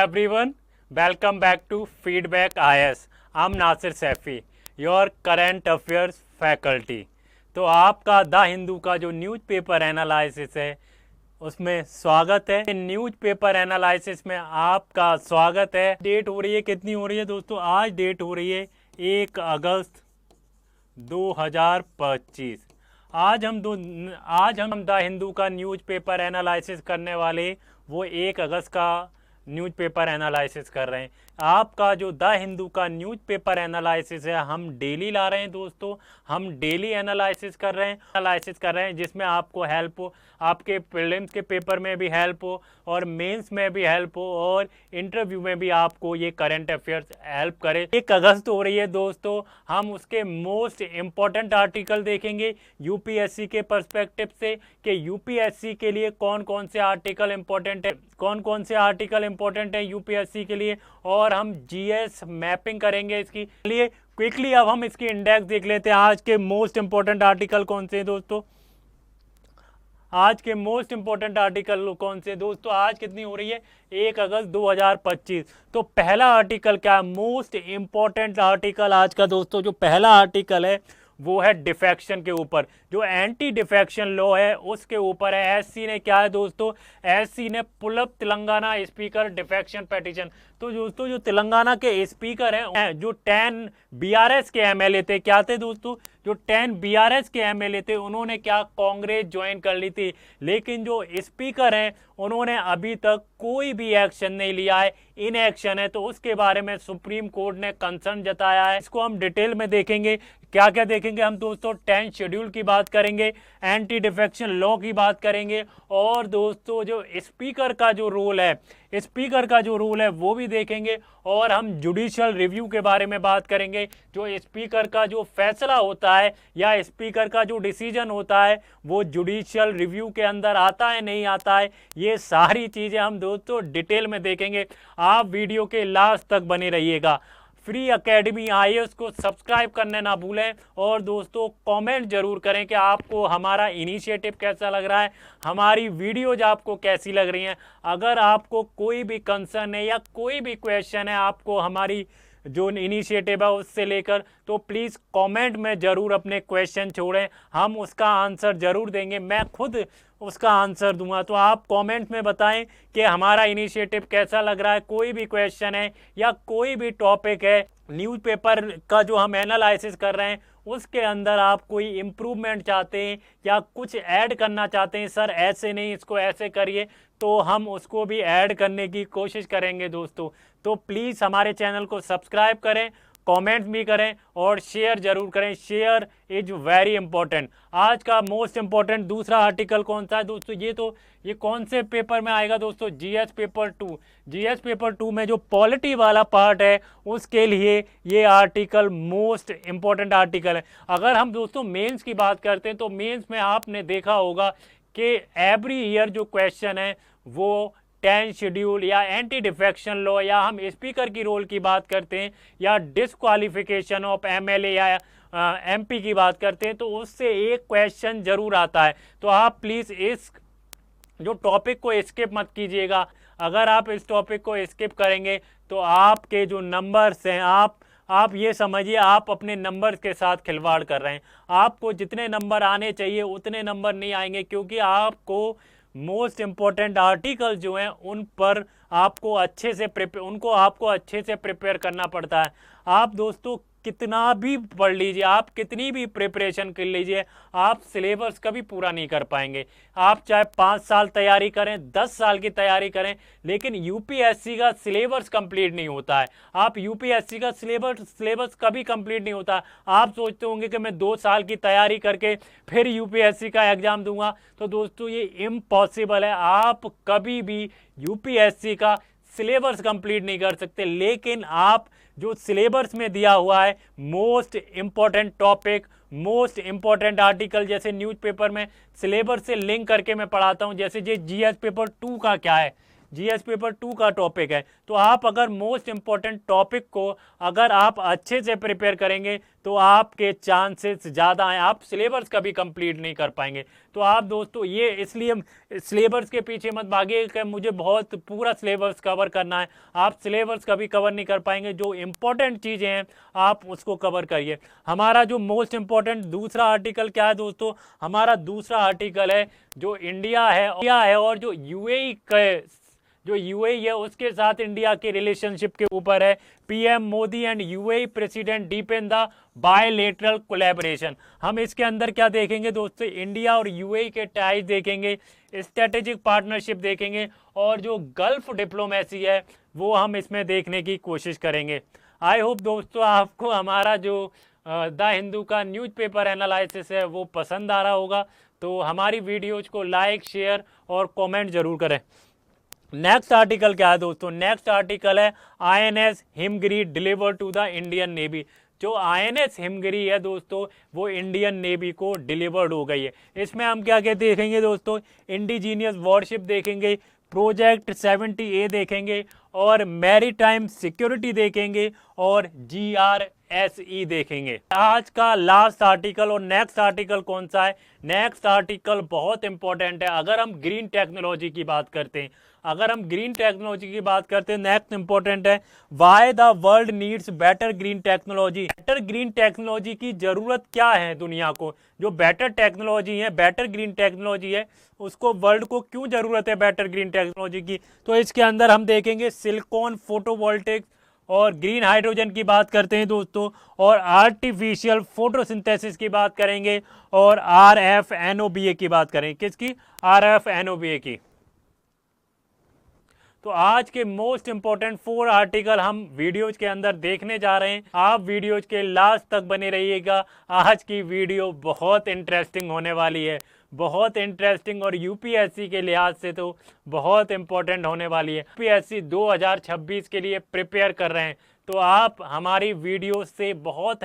everyone, welcome back to Feedback IS. I'm Nasir Saifi, your current affairs faculty. तो आपका the Hindu का जो newspaper analysis है उसमें स्वागत है। न्यूज़पेपर एनालिसिस में आपका स्वागत है। डेट हो रही है, कितनी हो रही है दोस्तों? आज डेट हो रही है 1 अगस्त 2025। आज हम द हिंदू का न्यूज़पेपर एनालिसिस करने वाले वो 1 अगस्त का न्यूज़पेपर एनालिसिस कर रहे हैं। आपका जो द हिंदू का न्यूज़पेपर एनालिसिस है हम डेली ला रहे हैं दोस्तों। हम डेली एनालिसिस कर रहे हैं जिसमें आपको हेल्प हो, आपके प्रीलिम्स के पेपर में भी हेल्प हो और मेंस में भी हेल्प हो और इंटरव्यू में भी आपको ये करंट अफेयर्स हेल्प करे। 1 अगस्त हो रही है दोस्तों, हम उसके मोस्ट इम्पॉर्टेंट आर्टिकल देखेंगे यूपीएससी के पर्सपेक्टिव से कि यूपीएससी के लिए कौन कौन से आर्टिकल इंपॉर्टेंट है यूपीएससी के लिए, और हम जीएस मैपिंग करेंगे इसकी लिए। क्विकली अब हम इसकी इंडेक्स देख लेते हैं। आज के मोस्ट इंपॉर्टेंट आर्टिकल कौन से हैं दोस्तों? आज के मोस्ट इंपॉर्टेंट आर्टिकल कौन से दोस्तों? आज कितनी हो रही है? 1 अगस्त 2025। तो पहला आर्टिकल क्या है? मोस्ट इंपॉर्टेंट आर्टिकल आज का दोस्तों जो पहला आर्टिकल है वो है डिफेक्शन के ऊपर। जो एंटी डिफेक्शन लॉ है उसके ऊपर है। एससी ने क्या है दोस्तों? एससी ने pull up Telangana speaker defection petition. तो दोस्तों जो तेलंगाना के स्पीकर हैं जो 10 बीआरएस के एमएलए थे, क्या थे दोस्तों? जो 10 बीआरएस के एमएलए थे उन्होंने क्या कांग्रेस ज्वाइन कर ली थी, लेकिन जो स्पीकर हैं उन्होंने अभी तक कोई भी एक्शन नहीं लिया है, इन एक्शन है। तो उसके बारे में सुप्रीम कोर्ट ने कंसर्न जताया है। इसको हम डिटेल में देखेंगे। क्या क्या देखेंगे हम दोस्तों? 10 शेड्यूल की बात करेंगे, एंटी डिफेक्शन लॉ की बात करेंगे, और दोस्तों जो स्पीकर का जो रोल है वो भी देखेंगे, और हम जुडिशियल रिव्यू के बारे में बात करेंगे। जो स्पीकर का जो फैसला होता है या स्पीकर का जो डिसीजन होता है वो जुडिशियल रिव्यू के अंदर आता है नहीं आता है, ये सारी चीज़ें हम दोस्तों डिटेल में देखेंगे। आप वीडियो के लास्ट तक बने रहिएगा। फ्री एकेडमी आईएएस को सब्सक्राइब करने ना भूलें, और दोस्तों कमेंट जरूर करें कि आपको हमारा इनिशिएटिव कैसा लग रहा है, हमारी वीडियोज आपको कैसी लग रही हैं। अगर आपको कोई भी कंसर्न है या कोई भी क्वेश्चन है आपको हमारी जो इनिशिएटिव है उससे लेकर, तो प्लीज़ कमेंट में ज़रूर अपने क्वेश्चन छोड़ें, हम उसका आंसर ज़रूर देंगे। मैं खुद उसका आंसर दूंगा। तो आप कमेंट में बताएं कि हमारा इनिशिएटिव कैसा लग रहा है। कोई भी क्वेश्चन है या कोई भी टॉपिक है न्यूज़पेपर का जो हम एनालिसिस कर रहे हैं उसके अंदर आप कोई इम्प्रूवमेंट चाहते हैं या कुछ ऐड करना चाहते हैं, सर ऐसे नहीं इसको ऐसे करिए, तो हम उसको भी ऐड करने की कोशिश करेंगे दोस्तों। तो प्लीज़ हमारे चैनल को सब्सक्राइब करें, कमेंट भी करें और शेयर जरूर करें। Share is very important. आज का मोस्ट इंपॉर्टेंट दूसरा आर्टिकल कौन सा है दोस्तों? ये कौन से पेपर में आएगा दोस्तों? GS paper 2। जीएस पेपर 2 में जो पॉलिटी वाला पार्ट है उसके लिए ये आर्टिकल मोस्ट इंपॉर्टेंट आर्टिकल है। अगर हम दोस्तों मेंस की बात करते हैं तो मेंस में आपने देखा होगा कि एवरी ईयर जो क्वेश्चन है वो 10 शेड्यूल या एंटी डिफेक्शन लॉ, या हम स्पीकर की रोल की बात करते हैं, या डिस्क्वालिफिकेशन ऑफ एमएलए या एमपी की बात करते हैं, तो उससे एक क्वेश्चन जरूर आता है। तो आप प्लीज़ इस जो टॉपिक को स्किप मत कीजिएगा। अगर आप इस टॉपिक को स्किप करेंगे तो आपके जो नंबर्स हैं आप ये समझिए आप अपने नंबर्स के साथ खिलवाड़ कर रहे हैं। आपको जितने नंबर आने चाहिए उतने नंबर नहीं आएंगे, क्योंकि आपको मोस्ट इम्पॉर्टेंट आर्टिकल जो हैं उन पर आपको अच्छे से प्रिपेयर करना पड़ता है। आप दोस्तों कितना भी पढ़ लीजिए, आप कितनी भी प्रिपरेशन कर लीजिए, आप सिलेबस कभी पूरा नहीं कर पाएंगे। आप चाहे 5 साल तैयारी करें, 10 साल की तैयारी करें, लेकिन यूपीएससी का सिलेबस कंप्लीट नहीं होता है। आप यूपीएससी का सिलेबस कभी कंप्लीट नहीं होता। आप सोचते होंगे कि मैं 2 साल की तैयारी करके फिर यूपीएससी का एग्जाम दूंगा, तो दोस्तों ये इम्पॉसिबल है। आप कभी भी यूपीएससी का सिलेबस कंप्लीट नहीं कर सकते, लेकिन आप जो सिलेबस में दिया हुआ है most important topic, most important article, जैसे न्यूज़पेपर में सिलेबस से लिंक करके मैं पढ़ाता हूं। जैसे ये जीएस पेपर 2 का क्या है, जीएस पेपर 2 का टॉपिक है। तो आप अगर मोस्ट इंपॉर्टेंट टॉपिक को अगर आप अच्छे से प्रिपेयर करेंगे तो आपके चांसेस ज़्यादा हैं। आप सिलेबस कभी कंप्लीट नहीं कर पाएंगे। तो आप दोस्तों ये इसलिए सिलेबस के पीछे मत भागिए कि मुझे बहुत पूरा सिलेबस कवर करना है। आप सिलेबस कभी कवर नहीं कर पाएंगे। जो इम्पोर्टेंट चीज़ें हैं आप उसको कवर करिए। हमारा जो मोस्ट इम्पोर्टेंट दूसरा आर्टिकल क्या है दोस्तों, हमारा दूसरा आर्टिकल है जो इंडिया है और जो यूएई है उसके साथ इंडिया के रिलेशनशिप के ऊपर है। PM Modi and UAE president deepen the bilateral collaboration. हम इसके अंदर क्या देखेंगे दोस्तों, इंडिया और यूएई के टाइज देखेंगे, स्ट्रेटेजिक पार्टनरशिप देखेंगे और जो गल्फ डिप्लोमेसी है वो हम इसमें देखने की कोशिश करेंगे। आई होप दोस्तों आपको हमारा जो द हिंदू का न्यूज़पेपर एनालिसिस है वो पसंद आ रहा होगा। तो हमारी वीडियोज को लाइक, शेयर और कमेंट जरूर करें। नेक्स्ट आर्टिकल क्या है दोस्तों, नेक्स्ट आर्टिकल है INS Himgiri deliver to the Indian navy. जो आईएनएस हिमगिरी है दोस्तों वो इंडियन नेवी को डिलीवर्ड हो गई है। इसमें हम क्या क्या देखेंगे दोस्तों, इंडिजीनियस वॉरशिप देखेंगे, प्रोजेक्ट 70A देखेंगे और मैरीटाइम सिक्योरिटी देखेंगे और GRSE देखेंगे। आज का लास्ट आर्टिकल और नेक्स्ट आर्टिकल कौन सा है, नेक्स्ट आर्टिकल बहुत इंपॉर्टेंट है। अगर हम ग्रीन टेक्नोलॉजी की बात करते हैं, नेक्स्ट इंपॉर्टेंट है why the world needs better green technology. Better green technology की जरूरत क्या है दुनिया को, जो बेटर टेक्नोलॉजी है, बेटर ग्रीन टेक्नोलॉजी है, उसको वर्ल्ड को क्यों जरूरत है बेटर ग्रीन टेक्नोलॉजी की। तो इसके अंदर हम देखेंगे सिलिकॉन फोटोवोल्टिक्स और ग्रीन हाइड्रोजन की बात करते हैं दोस्तों, और आर्टिफिशियल फोटोसिंथेसिस की बात करेंगे और RFNOBA की बात करेंगे। किसकी, RFNOBA की। तो आज के मोस्ट इंपॉर्टेंट 4 आर्टिकल हम वीडियोज के अंदर देखने जा रहे हैं। आप वीडियोज के लास्ट तक बने रहिएगा। आज की वीडियो बहुत इंटरेस्टिंग होने वाली है, बहुत इंटरेस्टिंग और यूपीएससी के लिहाज से तो बहुत इंपॉर्टेंट होने वाली है। यूपीएससी 2026 के लिए प्रिपेयर कर रहे हैं तो आप हमारी वीडियो से बहुत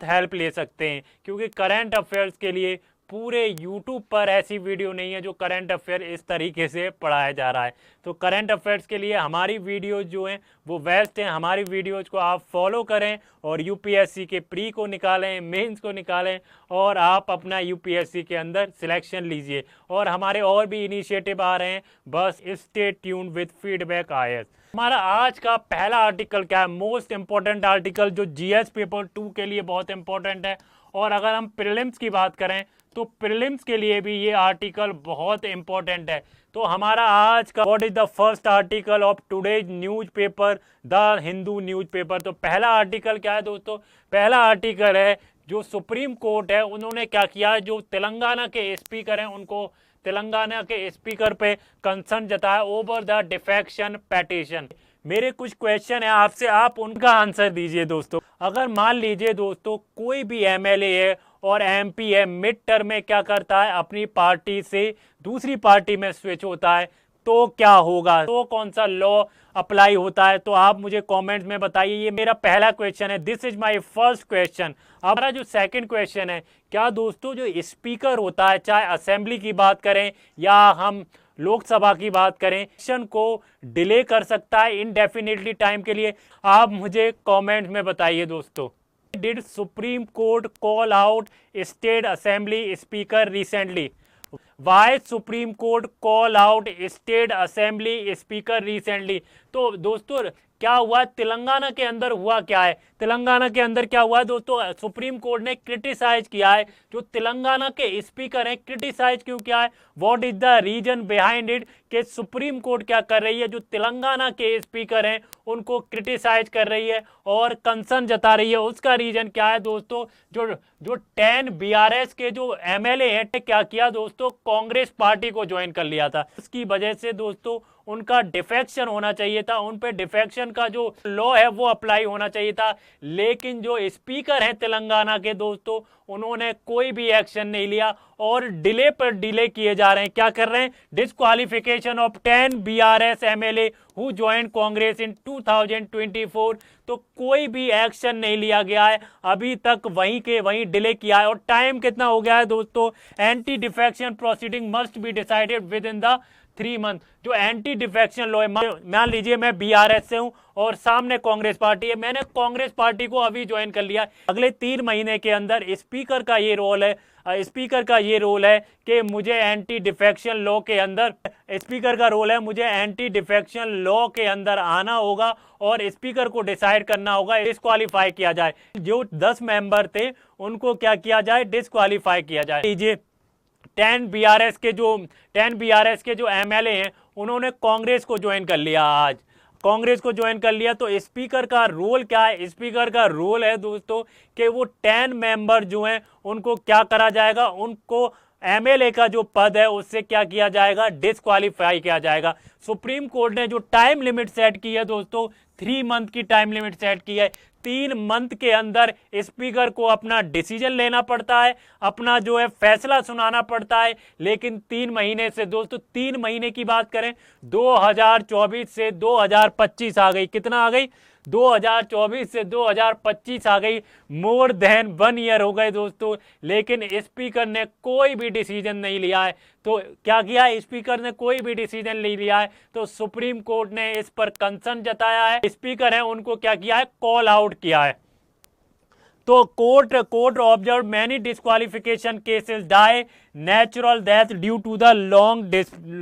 हेल्प ले सकते हैं, क्योंकि करंट अफेयर्स के लिए पूरे YouTube पर ऐसी वीडियो नहीं है जो करंट अफेयर इस तरीके से पढ़ाया जा रहा है। तो करंट अफेयर्स के लिए हमारी वीडियोज जो हैं वो बेस्ट हैं। हमारी वीडियोज को आप फॉलो करें और यूपीएससी के प्री को निकालें, मेंस को निकालें और आप अपना यूपीएससी के अंदर सिलेक्शन लीजिए। और हमारे और भी इनिशिएटिव आ रहे हैं, बस stay tuned with feedback IAS। हमारा आज का पहला आर्टिकल क्या है, मोस्ट इंपॉर्टेंट आर्टिकल जो जीएस पेपर 2 के लिए बहुत इंपॉर्टेंट है। और अगर हम प्रीलिम्स की बात करें तो प्रीलिम्स के लिए भी ये आर्टिकल बहुत इंपॉर्टेंट है। तो हमारा आज का what is the first article of today's newspaper, the Hindu newspaper. तो पहला आर्टिकल क्या है दोस्तों, पहला आर्टिकल है जो सुप्रीम कोर्ट है उन्होंने क्या किया, जो तेलंगाना के स्पीकर हैं उनको तेलंगाना के स्पीकर पे कंसर्न जताया ओवर द डिफेक्शन पिटीशन। मेरे कुछ क्वेश्चन है आपसे, आप उनका आंसर दीजिए दोस्तों। अगर मान लीजिए दोस्तों कोई भी एमएलए है और एमपी है, मिड टर्म में क्या करता है, अपनी पार्टी से दूसरी पार्टी में स्विच होता है, तो क्या होगा, तो कौन सा लॉ अप्लाई होता है। तो आप मुझे कमेंट में बताइए। ये मेरा पहला क्वेश्चन है, this is my first question. हमारा जो सेकंड क्वेश्चन है, क्या दोस्तों जो स्पीकर होता है, चाहे असेंबली की बात करें या हम लोकसभा की बात करें, इलेक्शन को डिले कर सकता है इनडेफिनेटली टाइम के लिए। आप मुझे कमेंट में बताइए दोस्तों। Did Supreme Court call out state assembly speaker recently, why Supreme Court call out state assembly speaker recently. तो दोस्तों क्या हुआ, तेलंगाना के अंदर हुआ क्या है, तेलंगाना के अंदर क्या हुआ है दोस्तों, सुप्रीम कोर्ट ने क्रिटिसाइज किया है जो तेलंगाना के स्पीकर हैं। क्रिटिसाइज क्यों किया है, what is the reason behind it, कि सुप्रीम कोर्ट क्या कर रही है, जो तेलंगाना के स्पीकर हैं उनको क्रिटिसाइज कर रही है और कंसर्न जता रही है। उसका रीजन क्या है दोस्तों, जो 10 BRS के जो एमएलए हैं क्या किया दोस्तों, कांग्रेस पार्टी को ज्वाइन कर लिया था। उसकी वजह से दोस्तों उनका डिफेक्शन होना चाहिए था, उन पे डिफेक्शन का जो लॉ है वो अप्लाई होना चाहिए था। लेकिन जो स्पीकर हैं तेलंगाना के दोस्तों, उन्होंने कोई भी एक्शन नहीं लिया और डिले पर डिले किए जा रहे हैं। क्या कर रहे हैं? Disqualification of 10 BRS MLA who join Congress in 2024। तो कोई भी एक्शन नहीं लिया गया है अभी तक, वहीं के वहीं डिले किया है। और टाइम कितना हो गया है दोस्तों? Anti defection proceeding must be decided with in the 3 month. जो एंटी डिफेक्शन लॉ है, मान लीजिए मैं बीआरएस से हूं और सामने कांग्रेस पार्टी है, मैंने कांग्रेस पार्टी को अभी ज्वाइन कर लिया, अगले 3 महीने के अंदर स्पीकर का ये रोल है, स्पीकर का ये रोल है कि मुझे एंटी डिफेक्शन लॉ के अंदर, स्पीकर का रोल है मुझे एंटी डिफेक्शन लॉ के अंदर आना होगा और स्पीकर को डिसाइड करना होगा डिस्क्वालीफाई किया जाए। जो 10 मेंबर थे उनको क्या किया जाए? डिस्क्वालीफाई किया जाए। लीजिए 10 बीआरएस के जो एमएलए हैं उन्होंने कांग्रेस को ज्वाइन कर लिया, आज कांग्रेस को ज्वाइन कर लिया। तो स्पीकर का रोल क्या है? स्पीकर का रोल है दोस्तों कि वो 10 मेंबर जो हैं उनको क्या करा जाएगा? उनको एमएलए का जो पद है उससे क्या किया जाएगा? डिस्क्वालीफाई किया जाएगा। सुप्रीम कोर्ट ने जो टाइम लिमिट सेट की है दोस्तों, 3 मंथ की टाइम लिमिट सेट की है। 3 मंथ के अंदर स्पीकर को अपना डिसीजन लेना पड़ता है, अपना जो है फैसला सुनाना पड़ता है। लेकिन 3 महीने से दोस्तों, 3 महीने की बात करें, 2024 से 2025 आ गई। कितना आ गई? 2024 से 2025 आ गई। मोर देन 1 ईयर हो गए दोस्तों, लेकिन स्पीकर ने कोई भी डिसीजन नहीं लिया है। तो क्या किया? स्पीकर ने कोई भी डिसीजन नहीं लिया है। तो सुप्रीम कोर्ट ने इस पर कंसर्न जताया है। स्पीकर है उनको क्या किया है? कॉल आउट किया है। तो court observe many disqualification cases die natural death due to the long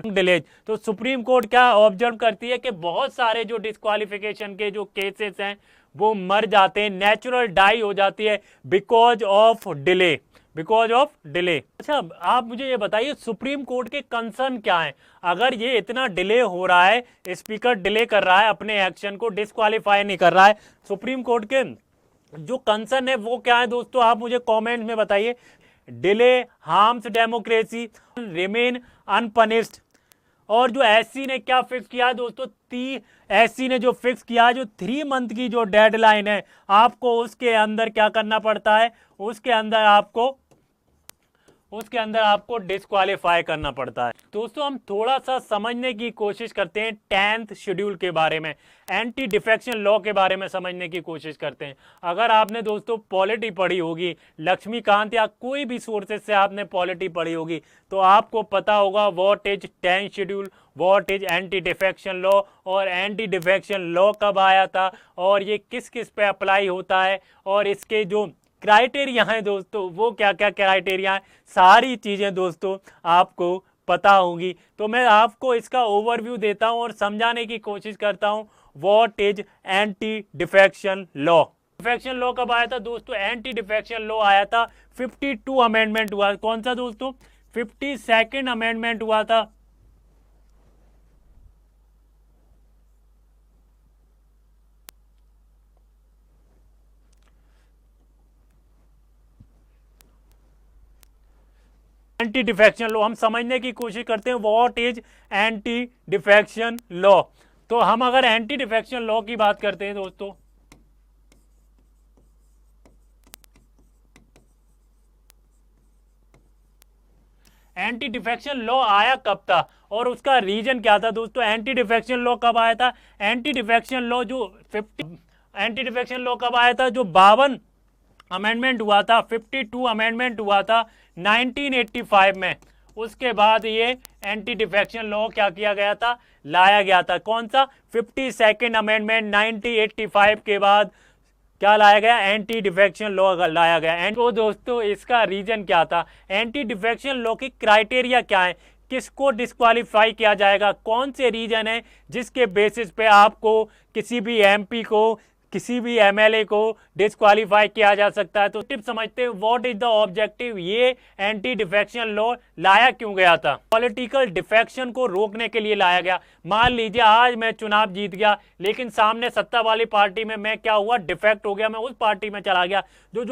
delays. तो सुप्रीम कोर्ट क्या ऑब्जर्व करती है कि बहुत सारे जो डिस्क्वालिफिकेशन के जो केसेस हैं वो मर जाते हैं, नेचुरल डाई हो जाती है बिकॉज ऑफ डिले, अच्छा, आप मुझे ये बताइए सुप्रीम कोर्ट के कंसर्न क्या है? अगर ये इतना डिले हो रहा है, स्पीकर डिले कर रहा है, अपने एक्शन को डिस्क्वालीफाई नहीं कर रहा है, सुप्रीम कोर्ट के जो कंसर्न है वो क्या है दोस्तों? आप मुझे कमेंट में बताइए। Delay harms democracy, remain unpunished. और जो एससी ने क्या फिक्स किया दोस्तों? एससी ने जो फिक्स किया, जो 3 मंथ की जो डेडलाइन है, आपको उसके अंदर क्या करना पड़ता है? उसके अंदर आपको डिस्क्वालीफाई करना पड़ता है। दोस्तों हम थोड़ा सा समझने की कोशिश करते हैं 10th शेड्यूल के बारे में, एंटी डिफेक्शन लॉ के बारे में समझने की कोशिश करते हैं। अगर आपने दोस्तों पॉलिटी पढ़ी होगी, लक्ष्मीकांत या कोई भी सोर्सेज से आपने पॉलिटी पढ़ी होगी, तो आपको पता होगा what is 10th schedule, what is anti defection law, और एंटी डिफेक्शन लॉ कब आया था और ये किस किस पे अप्लाई होता है, और इसके जो क्राइटेरिया हैं दोस्तों, वो क्या क्या क्राइटेरिया हैं, सारी चीज़ें दोस्तों आपको पता होंगी। तो मैं आपको इसका ओवरव्यू देता हूं और समझाने की कोशिश करता हूं what is anti defection law. Defection law कब आया था दोस्तों? एंटी डिफेक्शन लॉ आया था 52 अमेंडमेंट हुआ। कौन सा दोस्तों? 52nd अमेंडमेंट हुआ था। एंटी डिफेक्शन लॉ हम समझने की कोशिश करते हैं what is anti defection law. तो हम अगर एंटी डिफेक्शन लॉ की बात करते हैं दोस्तों, एंटी डिफेक्शन लॉ आया कब था और उसका रीजन क्या था दोस्तों? एंटी डिफेक्शन लॉ कब आया था? एंटी डिफेक्शन लॉ कब आया था? जो 52 अमेंडमेंट हुआ था, 52 अमेंडमेंट हुआ था 1985 में। उसके बाद ये एंटी डिफेक्शन लॉ क्या किया गया था? लाया गया था। कौन सा? 52nd अमेंडमेंट 1985 के बाद क्या लाया गया? एंटी डिफेक्शन लॉ लाया गया। तो दोस्तों इसका रीजन क्या था? एंटी डिफेक्शन लॉ की क्राइटेरिया क्या है? किसको डिस्क्वालीफाई किया जाएगा? कौन से रीजन है जिसके बेसिस पे आपको किसी भी एमपी को, किसी भी एमएलए को डिस्क्वालीफाई किया जा सकता है? तो टिप समझते हैं व्हाट इज द ऑब्जेक्टिव, ये एंटी डिफेक्शन लॉ लाया क्यों गया था? पॉलिटिकल डिफेक्शन को रोकने के लिए लाया गया। मान लीजिए आज मैं चुनाव जीत गया, लेकिन सामने सत्ता वाली पार्टी में मैं क्या हुआ? डिफेक्ट हो गया, मैं उस पार्टी में चला गया। जो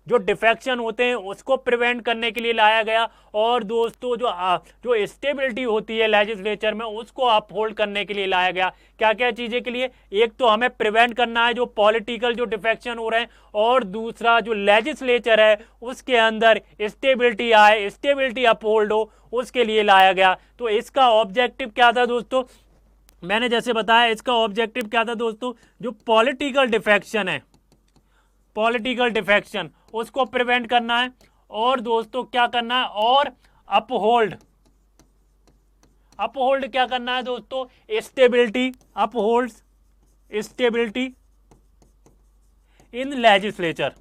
जो डिफेक्शन होते हैं उसको प्रिवेंट करने के लिए लाया गया, और दोस्तों जो स्टेबिलिटी होती है लेजिस्लेचर में उसको अपहोल्ड करने के लिए लाया गया। क्या क्या चीजें के लिए? एक तो हमें प्रिवेंट करना है जो पॉलिटिकल जो डिफेक्शन हो रहे हैं, और दूसरा जो लेजिस्लेचर है उसके अंदर स्टेबिलिटी आए, स्टेबिलिटी अपहोल्ड हो, उसके लिए लाया गया। तो इसका ऑब्जेक्टिव क्या था दोस्तों? मैंने जैसे बताया इसका ऑब्जेक्टिव क्या था दोस्तों, जो पॉलिटिकल डिफेक्शन है, पॉलिटिकल डिफेक्शन उसको प्रिवेंट करना है, और दोस्तों क्या करना है, और अपहोल्ड, अपहोल्ड क्या करना है दोस्तों? Stability, uphold stability in legislature.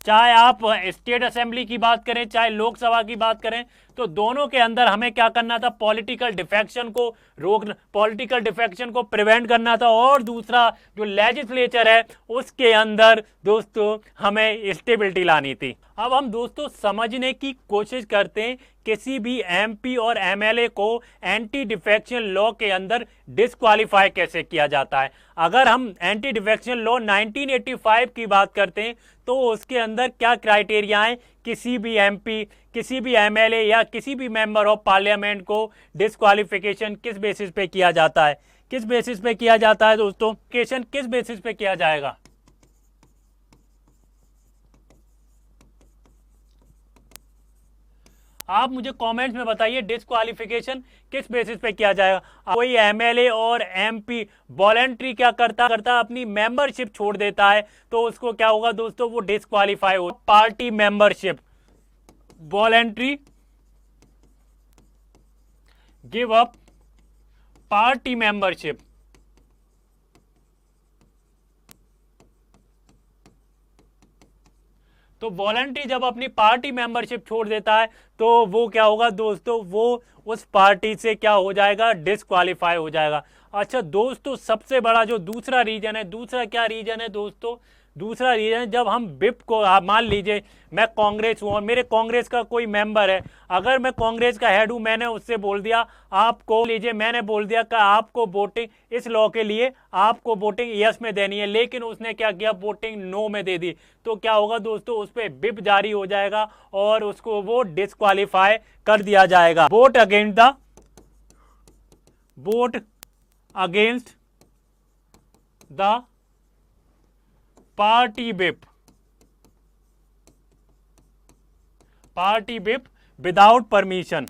चाहे आप स्टेट असेंबली की बात करें चाहे लोकसभा की बात करें, तो दोनों के अंदर हमें क्या करना था? पॉलिटिकल डिफेक्शन को रोकना, पॉलिटिकल डिफेक्शन को प्रिवेंट करना था, और दूसरा जो लेजिस्लेचर है उसके अंदर दोस्तों हमें स्टेबिलिटी लानी थी। अब हम दोस्तों समझने की कोशिश करते हैं किसी भी एमपी और एमएलए को एंटी डिफेक्शन लॉ के अंदर डिस्क्वालीफाई कैसे किया जाता है। अगर हम एंटी डिफेक्शन लॉ 1985 की बात करते हैं तो उसके अंदर क्या क्राइटेरिया है? किसी भी एमपी, किसी भी एमएलए या किसी भी मेंबर ऑफ पार्लियामेंट को डिस्क्वालिफिकेशन किस बेसिस पे किया जाता है? किस बेसिस पे किया जाता है दोस्तों? केशन किस बेसिस पे किया जाएगा? आप मुझे कमेंट्स में बताइए डिस्क्वालिफिकेशन किस बेसिस पे किया जाएगा। कोई एमएलए और एमपी वॉलेंट्री क्या करता अपनी मेंबरशिप छोड़ देता है तो उसको क्या होगा दोस्तों? वो डिस्क्वालीफाई हो। Party membership, voluntary give up party membership, तो वॉलंटरी जब अपनी पार्टी मेंबरशिप छोड़ देता है तो वो क्या होगा दोस्तों? वो उस पार्टी से क्या हो जाएगा? डिस्क्वालीफाई हो जाएगा। अच्छा दोस्तों, सबसे बड़ा जो दूसरा रीजन है, दूसरा क्या रीजन है दोस्तों? दूसरा रीजन, जब हम विप को, मान लीजिए मैं कांग्रेस हूं और मेरे कांग्रेस का कोई मेंबर है, अगर मैं कांग्रेस का हेड हूं, मैंने उससे बोल दिया आपको, लीजिए मैंने बोल दिया कि आपको वोटिंग इस लॉ के लिए आपको वोटिंग यस में देनी है, लेकिन उसने क्या किया? वोटिंग नो में दे दी, तो क्या होगा दोस्तों? उस पर विप जारी हो जाएगा और उसको वो डिस्क्वालीफाई कर दिया जाएगा। Vote against the party whip without permission,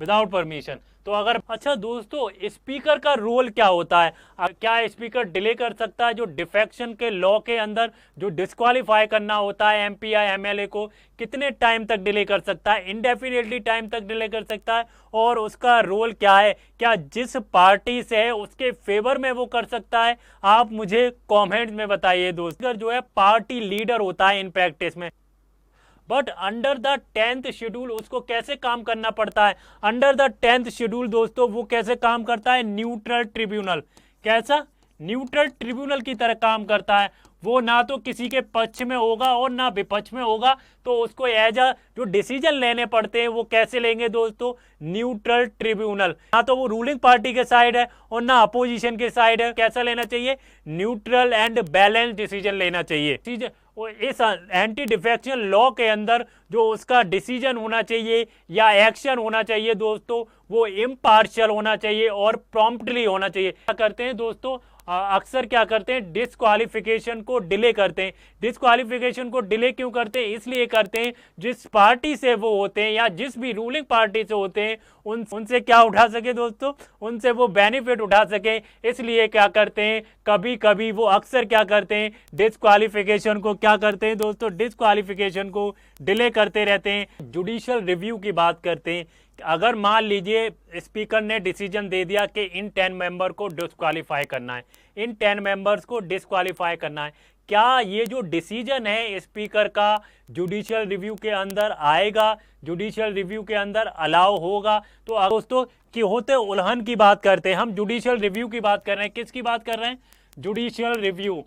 without permission. तो अगर, अच्छा दोस्तों, स्पीकर का रोल क्या होता है? क्या स्पीकर डिले कर सकता है? जो डिफेक्शन के लॉ के अंदर जो डिस्क्वालीफाई करना होता है एमपी या एमएलए को, कितने टाइम तक डिले कर सकता है? इंडेफिनेटली टाइम तक डिले कर सकता है। और उसका रोल क्या है? क्या जिस पार्टी से है उसके फेवर में वो कर सकता है? आप मुझे कॉमेंट में बताइए दोस्तों। जो है पार्टी लीडर होता है इन प्रैक्टिस में, but under the 10th schedule उसको कैसे काम करना पड़ता है? अंडर द 10th शेड्यूल दोस्तों वो कैसे काम करता है? Neutral tribunal. कैसा? न्यूट्रल ट्रिब्यूनल की तरह काम करता है। वो ना तो किसी के पक्ष में होगा और ना विपक्ष में होगा, तो उसको एज अ जो डिसीजन लेने पड़ते हैं वो कैसे लेंगे दोस्तों? Neutral tribunal. ना तो वो रूलिंग पार्टी के साइड है और ना अपोजिशन के साइड है। कैसा लेना चाहिए? न्यूट्रल एंड बैलेंस डिसीजन लेना चाहिए। इस एंटी डिफेक्शन लॉ के अंदर जो उसका डिसीजन होना चाहिए या एक्शन होना चाहिए दोस्तों, वो इम्पार्शियल होना चाहिए और प्रॉम्प्टली होना चाहिए। क्या करते हैं दोस्तों? अक्सर क्या करते हैं? डिस्क्वालिफिकेशन को डिले करते हैं। डिस्क्वालिफिकेशन को डिले क्यों करते हैं? इसलिए करते हैं जिस पार्टी से वो होते हैं या जिस भी रूलिंग पार्टी से होते हैं उनसे क्या उठा सके दोस्तों? उनसे वो बेनिफिट उठा सके। इसलिए क्या करते हैं? कभी कभी वो अक्सर क्या करते हैं? डिस्क्वालिफिकेशन को क्या करते हैं दोस्तों? डिस्क्वालिफिकेशन को डिले करते रहते हैं। जुडिशियल रिव्यू की बात करते हैं। अगर मान लीजिए स्पीकर ने डिसीजन दे दिया कि इन 10 मेंबर को डिस्क्वालीफाई करना है, इन 10 मेंबर्स को डिस्क्वालीफाई करना है, क्या ये जो डिसीजन है स्पीकर का जुडिशियल रिव्यू के अंदर आएगा? जुडिशियल रिव्यू के अंदर अलाउ होगा? तो दोस्तों कि होते उल्लंघन की बात करते हैं, हम जुडिशियल रिव्यू की बात कर रहे हैं। किसकी बात कर रहे हैं? Judicial review.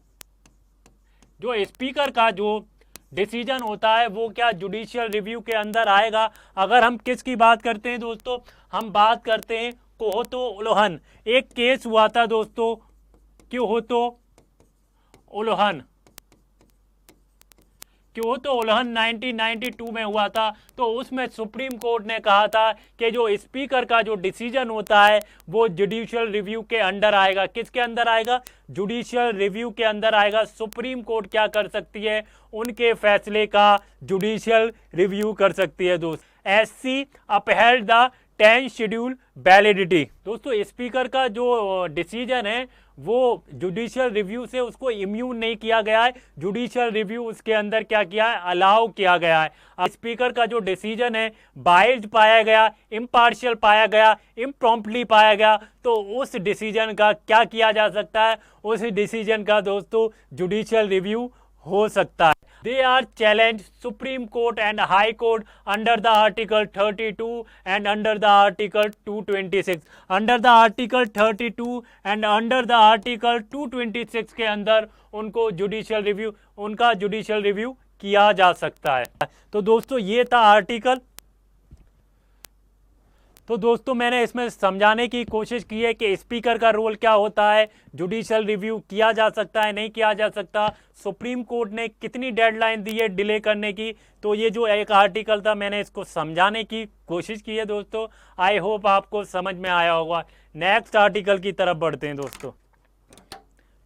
जो स्पीकर का जो डिसीजन होता है वो क्या जुडिशियल रिव्यू के अंदर आएगा? अगर हम किसकी बात करते हैं दोस्तों? हम बात करते हैं क्योतो उल्लंघन, एक केस हुआ था दोस्तों क्योतो उल्लंघन, क्योतो उल्लंघन 1992 में हुआ था। तो उसमें सुप्रीम कोर्ट ने कहा था कि जो स्पीकर का जो डिसीजन होता है वो जुडिशियल रिव्यू के अंडर आएगा। किसके अंदर आएगा? जुडिशियल रिव्यू के अंदर आएगा। सुप्रीम कोर्ट क्या कर सकती है? उनके फैसले का जुडिशियल रिव्यू कर सकती है दोस्त। SC upheld the 10 schedule validity. दोस्तों स्पीकर का जो डिसीजन है वो जुडिशियल रिव्यू से उसको इम्यून नहीं किया गया है, जुडिशियल रिव्यू उसके अंदर क्या किया है? अलाउ किया गया है। स्पीकर का जो डिसीजन है बायस्ड पाया गया, इम्पार्शियल पाया गया, इम्प्रॉम्प्टली पाया गया, तो उस डिसीजन का क्या किया जा सकता है? उस डिसीजन का दोस्तों जुडिशियल रिव्यू हो सकता है। They are challenged Supreme Court and High Court under the Article 32 and under the Article 226. Under the Article 32 and under the Article 226 के अंदर उनको जुडिशियल रिव्यू, उनका जुडिशियल रिव्यू किया जा सकता है। तो दोस्तों ये था आर्टिकल। तो दोस्तों मैंने इसमें समझाने की कोशिश की है कि स्पीकर का रोल क्या होता है, जुडिशियल रिव्यू किया जा सकता है नहीं किया जा सकता, सुप्रीम कोर्ट ने कितनी डेडलाइन दी है डिले करने की। तो ये जो एक आर्टिकल था मैंने इसको समझाने की कोशिश की है दोस्तों। आई होप आपको समझ में आया होगा। नेक्स्ट आर्टिकल की तरफ बढ़ते हैं दोस्तों।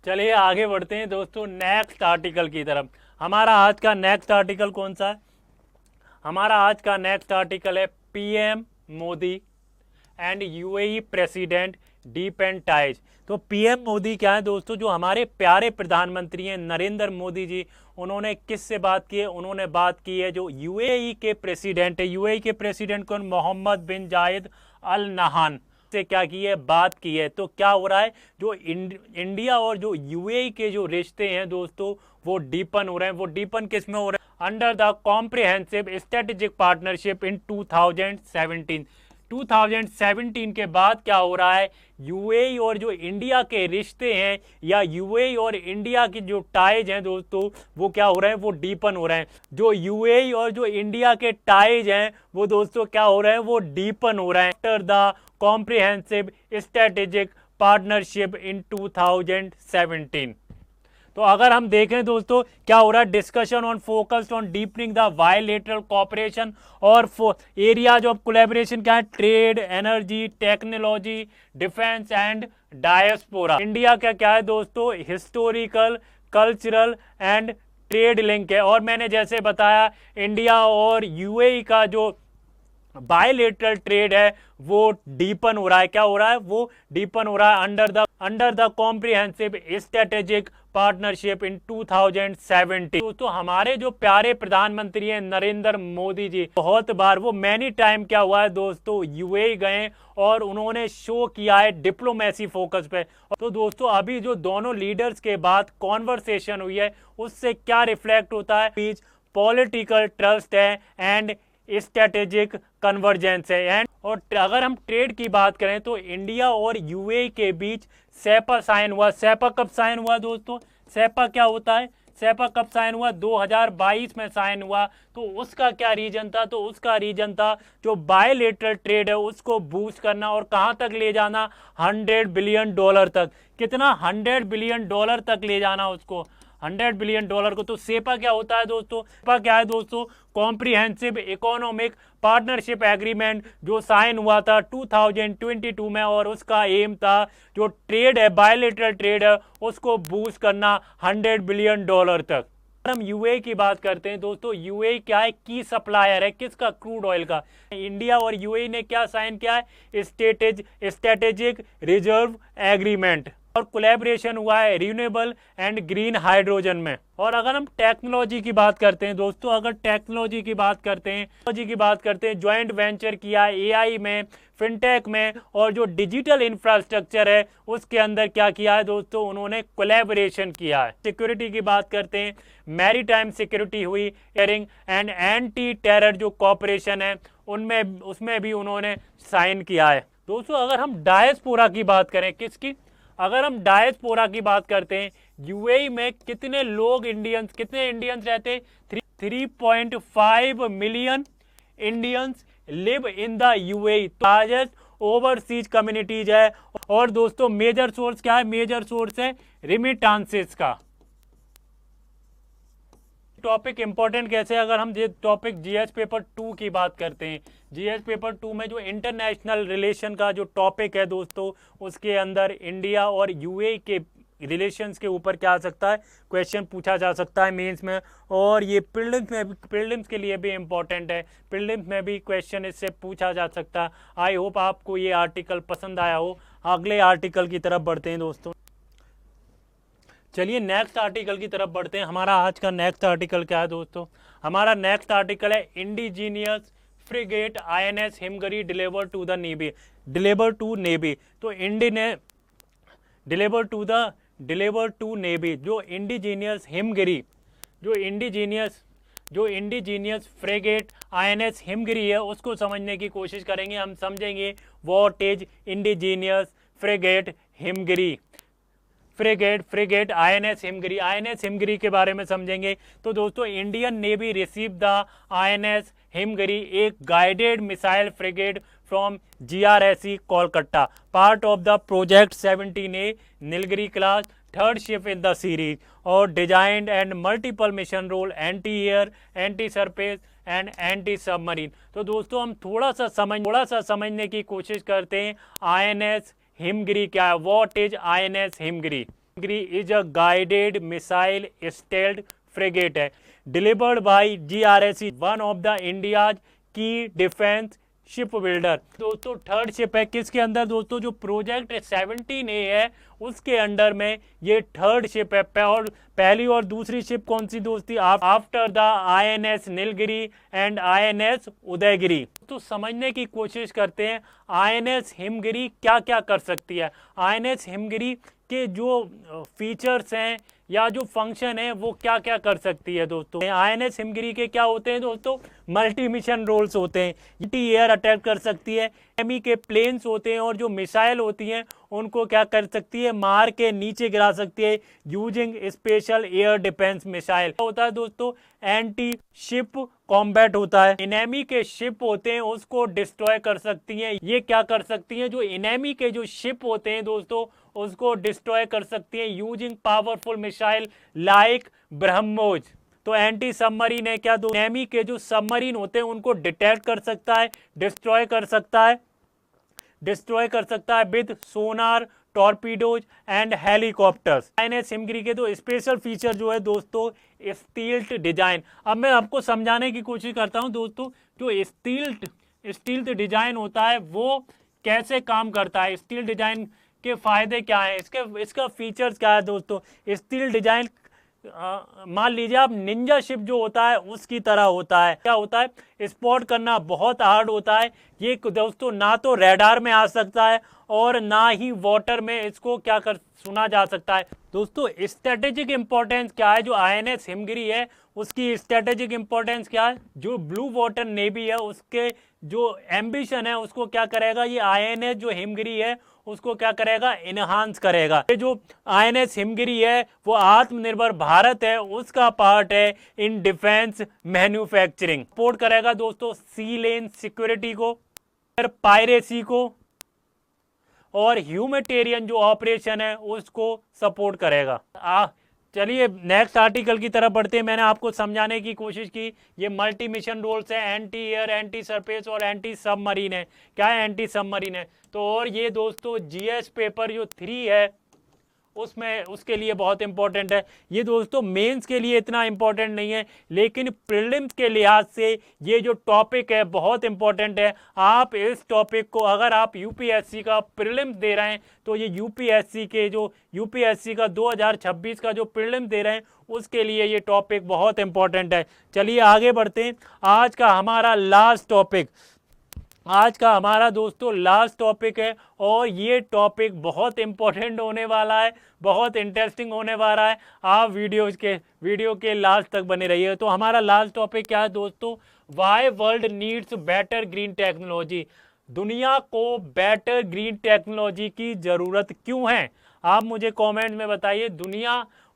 चलिए आगे बढ़ते हैं दोस्तों नेक्स्ट आर्टिकल की तरफ। हमारा आज का नेक्स्ट आर्टिकल कौन सा है? हमारा आज का नेक्स्ट आर्टिकल है PM Modi and UAE president depend ties. तो पीएम मोदी क्या है दोस्तों? जो हमारे प्यारे प्रधानमंत्री हैं नरेंद्र मोदी जी, उन्होंने किससे बात की है? उन्होंने बात की है जो यूएई के प्रेसिडेंट है। यूएई के प्रेसिडेंट कौन? मोहम्मद बिन जायद अल नहान से क्या की है? बात की है। तो क्या हो रहा है? जो इंडिया और जो यूएई के जो रिश्ते हैं दोस्तों वो डीपन हो रहे हैं। वो डीपन किस में हो रहे हैं? Under the comprehensive strategic partnership in 2017। 2017 के बाद क्या हो रहा है? यूएई और जो इंडिया के रिश्ते हैं या यूएई और इंडिया की जो टाइज हैं दोस्तों वो क्या हो रहे हैं? वो डीपन हो रहे हैं। जो यूएई और जो इंडिया के टाइज हैं वो दोस्तों क्या हो रहे हैं? वो डीपन हो रहे हैं after the comprehensive strategic partnership in 2017। तो अगर हम देखें दोस्तों क्या हो रहा है? Discussion on focused on deepening the bilateral cooperation और एरियाज ऑफ कोलैबोरेशन क्या है? Trade, energy, technology, defence and diaspora. India का क्या है दोस्तों? Historical, cultural and trade link है। और मैंने जैसे बताया इंडिया और यूएई का जो बायलैटरल ट्रेड है वो डीपन हो रहा है। क्या हो रहा है? वो डीपन हो रहा है under the comprehensive strategic partnership in 2017। दोस्तों हमारे जो प्यारे प्रधानमंत्री हैं नरेंद्र मोदी जी, बहुत बार वो मैनी टाइम क्या हुआ है दोस्तों यूएई गए और उन्होंने शो किया है डिप्लोमेसी फोकस पे। तो दोस्तों अभी जो दोनों लीडर्स के बाद कॉन्वर्सेशन हुई है उससे क्या रिफ्लेक्ट होता है? बीच पॉलिटिकल ट्रस्ट है एंड स्ट्रेटेजिक कन्वर्जेंस है। एंड और अगर हम ट्रेड की बात करें तो इंडिया और यूएई के बीच सेपा साइन हुआ। सेपा कब साइन हुआ दोस्तों? सेपा क्या होता है? सेपा कब साइन हुआ? 2022 में साइन हुआ। तो उसका क्या रीजन था? तो उसका रीजन था जो बायलैटरल ट्रेड है उसको बूस्ट करना और कहाँ तक ले जाना? $100 बिलियन तक। कितना? $100 बिलियन तक ले जाना उसको, $100 बिलियन को। तो सेपा क्या होता है दोस्तों? सेपा क्या है दोस्तों? कॉम्प्रिहेंसिव इकोनॉमिक पार्टनरशिप एग्रीमेंट जो साइन हुआ था 2022 में और उसका एम था जो ट्रेड है, बायलैटरल ट्रेड है, उसको बूस्ट करना $100 बिलियन तक। हम यूएई की बात करते हैं दोस्तों, यूएई क्या है? की सप्लायर है किसका? क्रूड ऑयल का। इंडिया और यूएई ने क्या साइन किया है? स्ट्रेटेजिक रिजर्व एग्रीमेंट और कोलैबोरेशन हुआ है रिन्यूएबल एंड ग्रीन हाइड्रोजन में। और अगर हम टेक्नोलॉजी की बात करते हैं दोस्तों, अगर टेक्नोलॉजी की बात करते हैं ज्वाइंट वेंचर किया एआई में, फिनटेक में और जो डिजिटल इंफ्रास्ट्रक्चर है उसके अंदर क्या किया है दोस्तों? उन्होंने कोलैबोरेशन किया है। सिक्योरिटी की बात करते हैं, मैरीटाइम सिक्योरिटी हुई, एयरिंग एंड एंटी टेरर जो कॉपरेशन है उसमें भी उन्होंने साइन किया है। दोस्तों अगर हम डायस्पोरा की बात करें, किसकी? अगर हम डायस्पोरा की बात करते हैं, यूएई में कितने इंडियंस रहते हैं? 3.5 million Indians live in the UAE, largest overseas communities है। और दोस्तों मेजर सोर्स क्या है, मेजर सोर्स है रिमिटांसेस का। टॉपिक इंपॉर्टेंट कैसे, अगर हम ये टॉपिक जीएस पेपर 2 की बात करते हैं, जीएस पेपर 2 में जो इंटरनेशनल रिलेशन का जो टॉपिक है दोस्तों, उसके अंदर इंडिया और यूएई के रिलेशंस के ऊपर क्या आ सकता है, क्वेश्चन पूछा जा सकता है मेंस में। और ये प्रीलिम्स के लिए भी इंपॉर्टेंट है, प्रीलिम्स में भी क्वेश्चन इससे पूछा जा सकता है। आई होप आपको ये आर्टिकल पसंद आया हो। अगले आर्टिकल की तरफ बढ़ते हैं दोस्तों। चलिए नेक्स्ट आर्टिकल की तरफ बढ़ते हैं। हमारा आज का नेक्स्ट आर्टिकल क्या है दोस्तों, हमारा नेक्स्ट आर्टिकल है indigenous frigate INS Himgiri deliver to the navy, deliver to navy. तो डिलीवर टू नेवी, जो इंडिजीनियस हिमगिरी, जो इंडिजीनियस फ्रिगेट INS हिमगिरी है, उसको समझने की कोशिश करेंगे। हम समझेंगे what is indigenous frigate Himgiri, frigate INS Himgiri, INS Himgiri के बारे में समझेंगे। तो दोस्तों Indian navy receive the INS Himgiri, एक guided missile frigate from GRSE Kolkata, part of the project 17A Nilgiri class, third ship in the series, और designed and multiple mission role, anti air, anti surface and anti submarine. तो दोस्तों हम थोड़ा सा समझने की कोशिश करते हैं INS हिमगिरी क्या है, what is INS Himgiri. Himgiri is a guided missile stealth frigate है, delivered by GRSE, one of the India's key defence ship builder. दोस्तों थर्ड शिप है किसके अंदर दोस्तों, जो प्रोजेक्ट 17A है उसके अंडर में ये थर्ड शिप है। और पहली और दूसरी शिप कौन सी दोस्ती, after the INS Nilgiri and INS Udaygiri. तो समझने की कोशिश करते हैं INS हिमगिरी क्या क्या कर सकती है। INS हिमगिरी के जो फीचर्स हैं या जो फंक्शन है वो क्या क्या कर सकती है दोस्तों। INS हिमगिरी के क्या होते हैं दोस्तों, मल्टी मिशन रोल्स होते हैं, एंटी एयर अटैक कर सकती है, एमी के प्लेन्स होते हैं, और जो मिसाइल होती हैं उनको क्या कर सकती है, मार के नीचे गिरा सकती है using special air defence missile. होता है दोस्तों एंटी शिप कॉम्बैट होता है, इनेमी के शिप होते हैं उसको डिस्ट्रॉय कर सकती हैं। ये क्या कर सकती हैं, जो इनेमी के जो शिप होते हैं दोस्तों उसको डिस्ट्रॉय कर सकती हैं using powerful missile like BrahMos. तो एंटी सबमरीन है क्या, इनेमी के जो सबमरीन होते हैं उनको डिटेक्ट कर सकता है, डिस्ट्रॉय कर सकता है with Sonar, torpedoes and helicopters. INS Himgiri के तो स्पेशल फीचर जो है दोस्तों स्टील्थ डिजाइन। अब मैं आपको समझाने की कोशिश करता हूं दोस्तों, जो स्टील्थ डिजाइन होता है वो कैसे काम करता है, स्टील्थ डिजाइन के फायदे क्या है, इसका फीचर्स क्या है दोस्तों। स्टील्थ डिजाइन मान लीजिए आप निंजा शिप जो होता है उसकी तरह होता है। क्या होता है, स्पॉट करना बहुत हार्ड होता है। ये दोस्तों ना तो रडार में आ सकता है और ना ही वाटर में इसको क्या कर सुना जा सकता है। दोस्तों स्ट्रेटेजिक इंपॉर्टेंस क्या है, जो INS हिमगिरी है उसकी स्ट्रेटेजिक इंपॉर्टेंस क्या है, जो ब्लू वाटर नेवी है उसके जो एम्बिशन है उसको क्या करेगा, ये INS जो हिमगिरी है उसको क्या करेगा, इनहांस करेगा। ये जो INS हिमगिरी है वो आत्मनिर्भर भारत है उसका पार्ट है इन डिफेंस मैन्युफैक्चरिंग। सपोर्ट करेगा दोस्तों सी लेन सिक्योरिटी को, पायरेसी को, और ह्यूमैनिटेरियन जो ऑपरेशन है उसको सपोर्ट करेगा। चलिए नेक्स्ट आर्टिकल की तरफ बढ़ते हैं। मैंने आपको समझाने की कोशिश की ये मल्टी मिशन रोल्स है, एंटी एयर, एंटी सरफेस और एंटी सबमरीन है। क्या है, एंटी सबमरीन है। तो और ये दोस्तों GS पेपर जो 3 है उसमें उसके लिए बहुत इंपॉर्टेंट है। ये दोस्तों मेंस के लिए इतना इंपॉर्टेंट नहीं है, लेकिन प्रीलिम्स के लिहाज से ये जो टॉपिक है बहुत इंपॉर्टेंट है। आप इस टॉपिक को अगर आप UPSC का प्रीलिम्स दे रहे हैं तो ये UPSC का 2026 का जो प्रीलिम्स दे रहे हैं उसके लिए ये टॉपिक बहुत इंपॉर्टेंट है। चलिए आगे बढ़ते हैं। आज का हमारा दोस्तों लास्ट टॉपिक है, और ये टॉपिक बहुत इंपॉर्टेंट होने वाला है, बहुत इंटरेस्टिंग होने वाला है। आप वीडियो के लास्ट तक बने रहिए। तो हमारा लास्ट टॉपिक क्या है दोस्तों, why world needs better green technology. दुनिया को बेटर ग्रीन टेक्नोलॉजी की जरूरत क्यों है, आप मुझे कमेंट में बताइए।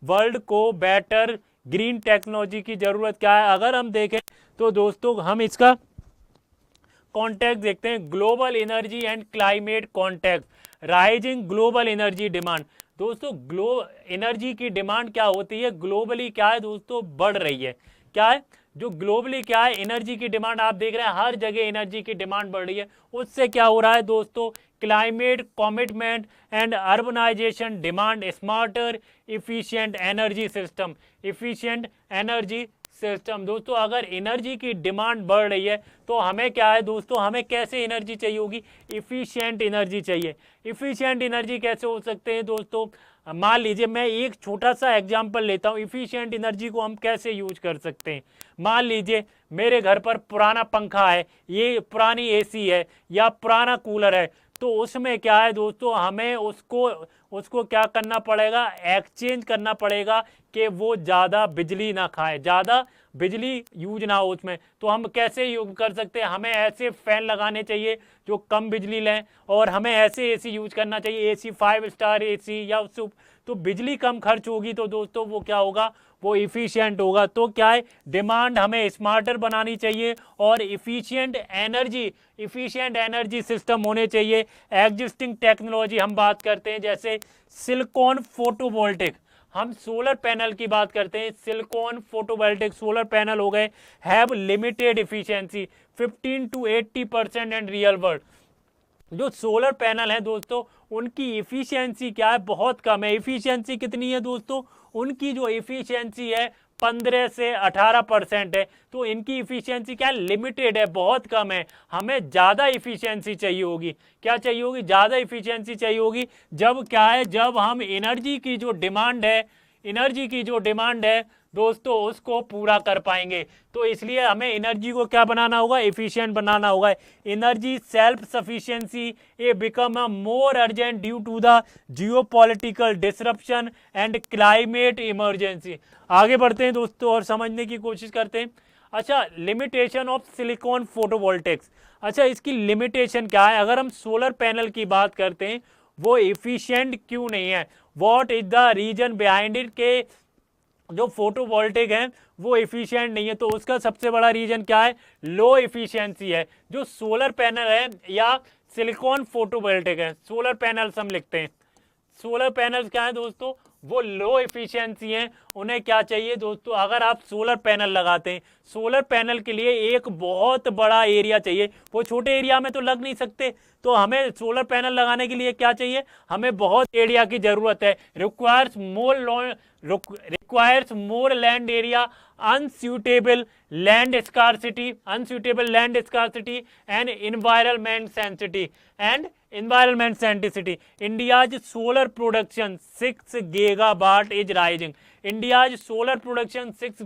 वर्ल्ड को बेटर ग्रीन टेक्नोलॉजी की जरूरत क्या है। अगर हम देखें तो दोस्तों हम इसका कॉन्टेक्स्ट देखते हैं, global energy and climate context, rising global energy demand. दोस्तों एनर्जी की डिमांड क्या होती है ग्लोबली, क्या है दोस्तों, बढ़ रही है। क्या है जो ग्लोबली क्या है, एनर्जी की डिमांड आप देख रहे हैं हर जगह एनर्जी की डिमांड बढ़ रही है। उससे क्या हो रहा है दोस्तों, climate commitment and urbanisation demand smarter efficient energy system, efficient energy system. दोस्तों अगर एनर्जी की डिमांड बढ़ रही है तो हमें क्या है दोस्तों, हमें कैसे एनर्जी चाहिए होगी, इफिशिएंट एनर्जी चाहिए। इफिशिएंट एनर्जी कैसे हो सकते हैं दोस्तों, मान लीजिए मैं एक छोटा सा एग्जांपल लेता हूं, इफिशिएंट एनर्जी को हम कैसे यूज कर सकते हैं। मान लीजिए मेरे घर पर पुराना पंखा है, ये पुरानी एसी है या पुराना कूलर है, तो उसमें क्या है दोस्तों, हमें उसको क्या करना पड़ेगा, एक्सचेंज करना पड़ेगा कि वो ज़्यादा बिजली ना खाए, ज़्यादा बिजली यूज ना हो उसमें। तो हम कैसे यूज कर सकते हैं, हमें ऐसे फैन लगाने चाहिए जो कम बिजली लें, और हमें ऐसे एसी यूज करना चाहिए, एसी 5 स्टार एसी या उससे तो बिजली कम खर्च होगी, तो दोस्तों वो क्या होगा, वो इफिशिएंट होगा। तो क्या है, डिमांड हमें स्मार्टर बनानी चाहिए और इफिशिएंट एनर्जी सिस्टम होने चाहिए। एग्जिस्टिंग टेक्नोलॉजी हम बात करते हैं जैसे सिलिकॉन फोटोवोल्टिक, हम सोलर पैनल की बात करते हैं, सिलिकॉन फोटोवोल्टिक सोलर पैनल हो गए, have limited efficiency 15 to 80% and real world. जो सोलर पैनल है दोस्तों उनकी इफिशियंसी क्या है, बहुत कम है। इफिशियंसी कितनी है दोस्तों, उनकी जो इफिशियंसी है 15 से 18% है। तो इनकी इफिशियंसी क्या लिमिटेड है, बहुत कम है। हमें ज़्यादा इफिशियंसी चाहिए होगी, क्या चाहिए होगी, ज़्यादा इफिशियंसी चाहिए होगी। जब क्या है, जब हम एनर्जी की जो डिमांड है दोस्तों उसको पूरा कर पाएंगे। तो इसलिए हमें एनर्जी को क्या बनाना होगा, इफिशिएंट बनाना होगा। Energy self sufficiency a become a more urgent due to the geopolitical disruption and climate emergency. आगे बढ़ते हैं दोस्तों और समझने की कोशिश करते हैं। अच्छा, लिमिटेशन ऑफ सिलिकॉन फोटोवोल्टिक्स। अच्छा, इसकी लिमिटेशन क्या है, अगर हम सोलर पैनल की बात करते हैं वो इफिशिएंट क्यों नहीं है, what is the reason behind it, के जो फोटोवोल्टिक है वो इफिशिएंट नहीं है। तो उसका सबसे बड़ा रीजन क्या है, लो इफिशियंसी है। जो सोलर पैनल है या सिलिकॉन फोटोवोल्टिक है, सोलर पैनल्स हम लिखते हैं, सोलर पैनल्स क्या है दोस्तों, वो लो इफिशियंसी हैं। उन्हें क्या चाहिए दोस्तों, अगर आप सोलर पैनल लगाते हैं, सोलर पैनल के लिए एक बहुत बड़ा एरिया चाहिए, वो छोटे एरिया में तो लग नहीं सकते। तो हमें सोलर पैनल लगाने के लिए क्या चाहिए, हमें बहुत एरिया की जरूरत है। Requires more land area, unsuitable land scarcity and environment sensitivity. India's solar production 6 gigawatt is rising. India's solar production 6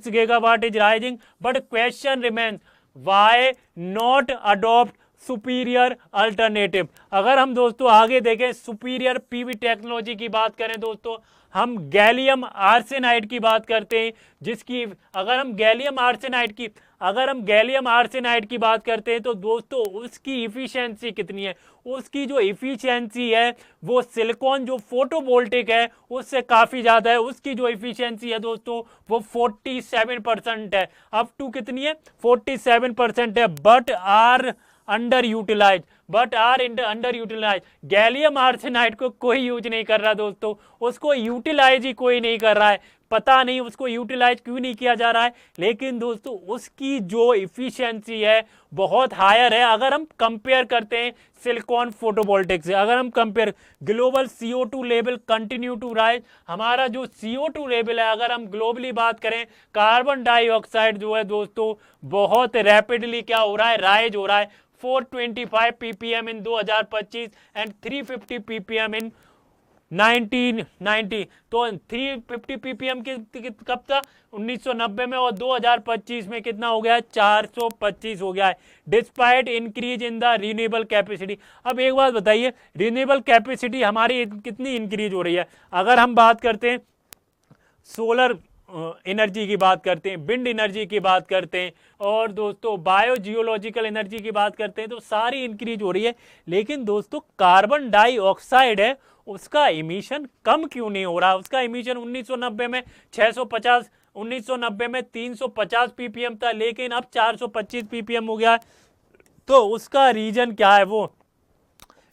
gigawatt is rising, but question remains, why not adopt superior alternative. अगर हम दोस्तों आगे देखें, superior PV technology की बात करें दोस्तों, हम गैलियम आर्सेनाइड की बात करते हैं, जिसकी अगर हम गैलियम आर्सेनाइड की बात करते हैं तो दोस्तों उसकी इफिशियंसी कितनी है, उसकी जो इफिशियंसी है वो सिलिकॉन जो फोटोवोल्टिक है उससे काफ़ी ज़्यादा है। उसकी जो इफिशियंसी है दोस्तों वो 47% है, अप टू कितनी है, 47% है, but are under utilise. Gallium arsenide को कोई यूज नहीं कर रहा दोस्तों, उसको यूटिलाइज ही कोई नहीं कर रहा है, पता नहीं उसको यूटिलाइज क्यों नहीं किया जा रहा है। लेकिन दोस्तों उसकी जो इफिशियंसी है बहुत हायर है अगर हम कंपेयर करते हैं सिलिकॉन फोटोवोल्टिक से। अगर हम compare, global CO2 level continue to rise, हमारा जो CO2 लेवल है अगर हम ग्लोबली बात करें, कार्बन डाइऑक्साइड जो है दोस्तों बहुत रैपिडली क्या हो रहा है, राइज हो रहा है। 425 ppm इन 2025 एंड 350 ppm इन 1990। तो 350 ppm कब था, 1990 में, और 2025 में कितना हो गया है, 425 हो गया है, despite increase in the renewable capacity. अब एक बात बताइए, रिन्यूएबल कैपेसिटी हमारी कितनी इंक्रीज हो रही है। अगर हम बात करते हैं सोलर एनर्जी की बात करते हैं, विंड एनर्जी की बात करते हैं, और दोस्तों बायो जियोलॉजिकल एनर्जी की बात करते हैं, तो सारी इंक्रीज हो रही है। लेकिन दोस्तों कार्बन डाइऑक्साइड है उसका इमिशन कम क्यों नहीं हो रहा। उसका इमिशन 1990 में 650, 1990 में 350 ppm था, लेकिन अब 425 ppm हो गया है। तो उसका रीजन क्या है, वो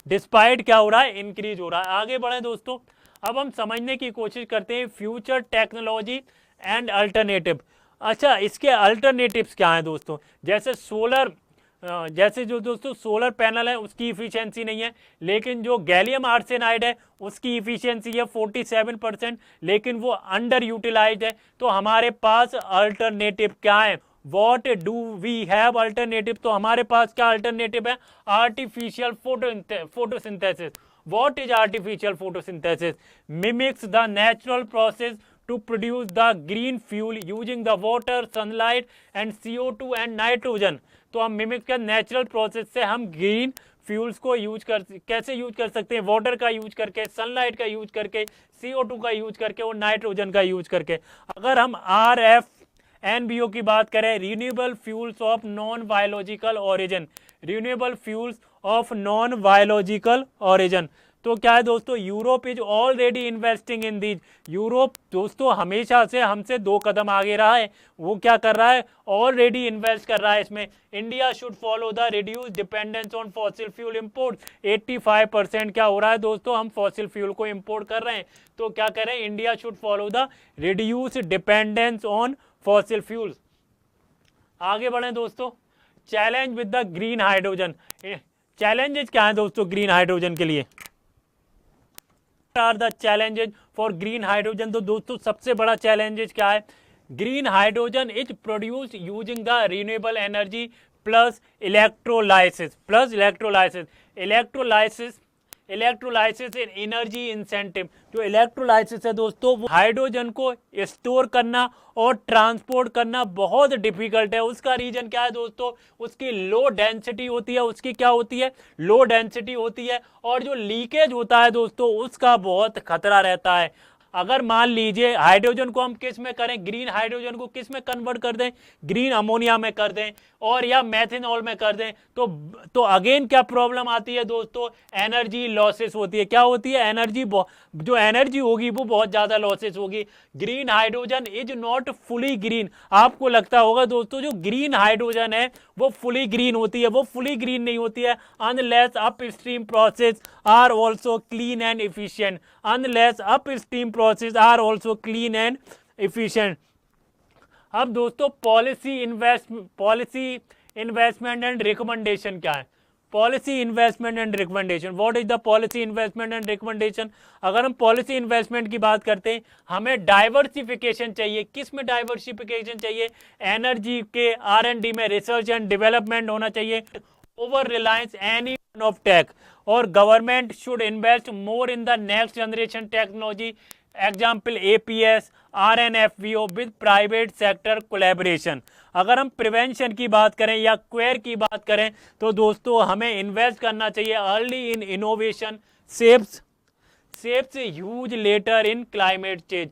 डिस्पाइट क्या हो रहा है, इंक्रीज हो रहा है। आगे बढ़े दोस्तों, अब हम समझने की कोशिश करते हैं फ्यूचर टेक्नोलॉजी एंड अल्टरनेटिव। अच्छा, इसके अल्टरनेटिव्स क्या हैं दोस्तों? जैसे सोलर, जैसे जो दोस्तों सोलर पैनल है उसकी इफिशियंसी नहीं है, लेकिन जो गैलियम आर्सेनाइड है उसकी इफिशियंसी है 47%, लेकिन वो अंडर यूटिलाइज्ड है। तो हमारे पास अल्टरनेटिव क्या है? What do we have alternative? तो हमारे पास क्या अल्टरनेटिव है? Artificial photosynthesis. What is artificial photosynthesis? Mimics the natural process to produce the green fuel using the water, sunlight and CO2 and nitrogen. तो हम मिमिक्स का नेचुरल प्रोसेस से हम ग्रीन फ्यूल्स को कैसे यूज कर सकते हैं? वाटर का यूज करके, सनलाइट का यूज करके, CO2 का यूज करके और नाइट्रोजन का यूज करके। अगर हम RFNBO की बात करें, renewable fuels of non biological origin, renewable fuels of non biological origin, तो क्या है दोस्तों? Europe is already investing in these. Europe दोस्तों हमेशा से हमसे 2 कदम आगे रहा है, वो क्या कर रहा है? ऑलरेडी इन्वेस्ट कर रहा है इसमें। India should follow the reduce dependence on fossil fuel import. 85% क्या हो रहा है दोस्तों? हम फॉसिल फ्यूल को इंपोर्ट कर रहे हैं। तो क्या करें? India should follow the reduce dependence on fossil fuels. आगे बढ़े दोस्तों, challenge with the green hydrogen. Challenges क्या है दोस्तों ग्रीन हाइड्रोजन के लिए? Are the challenges for green hydrogen? तो दोस्तों सबसे बड़ा चैलेंजेस क्या है? Green hydrogen is produce using the renewable energy plus electrolysis, electrolysis in energy incentive. जो इलेक्ट्रोलाइसिस है दोस्तों, वो हाइड्रोजन को स्टोर करना और ट्रांसपोर्ट करना बहुत डिफिकल्ट है। उसका रीजन क्या है दोस्तों? उसकी लो डेंसिटी होती है, उसकी क्या होती है? लो डेंसिटी होती है। और जो लीकेज होता है दोस्तों, उसका बहुत खतरा रहता है। अगर मान लीजिए हाइड्रोजन को हम किस में करें, ग्रीन हाइड्रोजन को किस में कन्वर्ट कर दें? ग्रीन अमोनिया में कर दें और या मेथनॉल में कर दें, तो अगेन क्या प्रॉब्लम आती है दोस्तों? एनर्जी लॉसेस होती है। क्या होती है? एनर्जी, जो एनर्जी होगी वो बहुत ज्यादा लॉसेस होगी। Green hydrogen is not fully green. आपको लगता होगा दोस्तों जो ग्रीन हाइड्रोजन है वो फुली ग्रीन होती है, वो फुली ग्रीन नहीं होती है unless upstream process are also clean and efficient. Unless upstream process are also clean and efficient. अब दोस्तों पॉलिसी इन्वेस्टमेंट एंड रिकमेंडेशन क्या है? Policy investment and recommendation, what is the policy investment and recommendation? अगर हम policy investment की बात करते हैं, हमें डाइवर्सिफिकेशन चाहिए। किस में डाइवर्सिफिकेशन चाहिए? एनर्जी के R&D में, रिसर्च एंड डेवलपमेंट होना चाहिए। Over reliance any of tech, और government should invest more in the next generation technology, example APS, RNFVO with private sector collaboration. अगर हम प्रिवेंशन की बात करें या क्वेर की बात करें, तो दोस्तों हमें इन्वेस्ट करना चाहिए early in innovation saves huge later in climate change.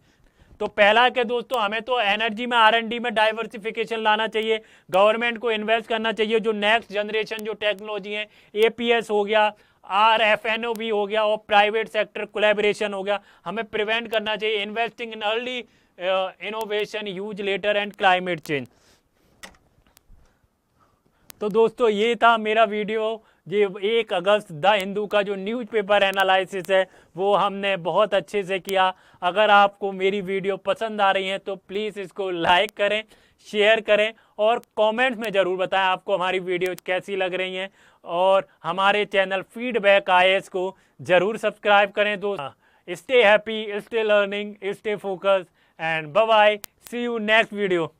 तो पहला क्या दोस्तों, हमें तो एनर्जी में R&D में डाइवर्सिफिकेशन लाना चाहिए, गवर्नमेंट को इन्वेस्ट करना चाहिए जो नेक्स्ट जनरेशन जो टेक्नोलॉजी है, APS हो गया, RFNOV हो गया और प्राइवेट सेक्टर कोलैबोरेशन हो गया। हमें प्रिवेंट करना चाहिए, investing in early innovation huge later and climate change. तो दोस्तों ये था मेरा वीडियो। ये 1 अगस्त द हिंदू का जो न्यूज़पेपर एनालिसिस है वो हमने बहुत अच्छे से किया। अगर आपको मेरी वीडियो पसंद आ रही है तो प्लीज़ इसको लाइक करें, शेयर करें और कमेंट्स में ज़रूर बताएं आपको हमारी वीडियो कैसी लग रही हैं। और हमारे चैनल फीडबैक IAS को ज़रूर सब्सक्राइब करें दोस्तों। Stay happy, stay learning, stay focus and bye bye, see you next video.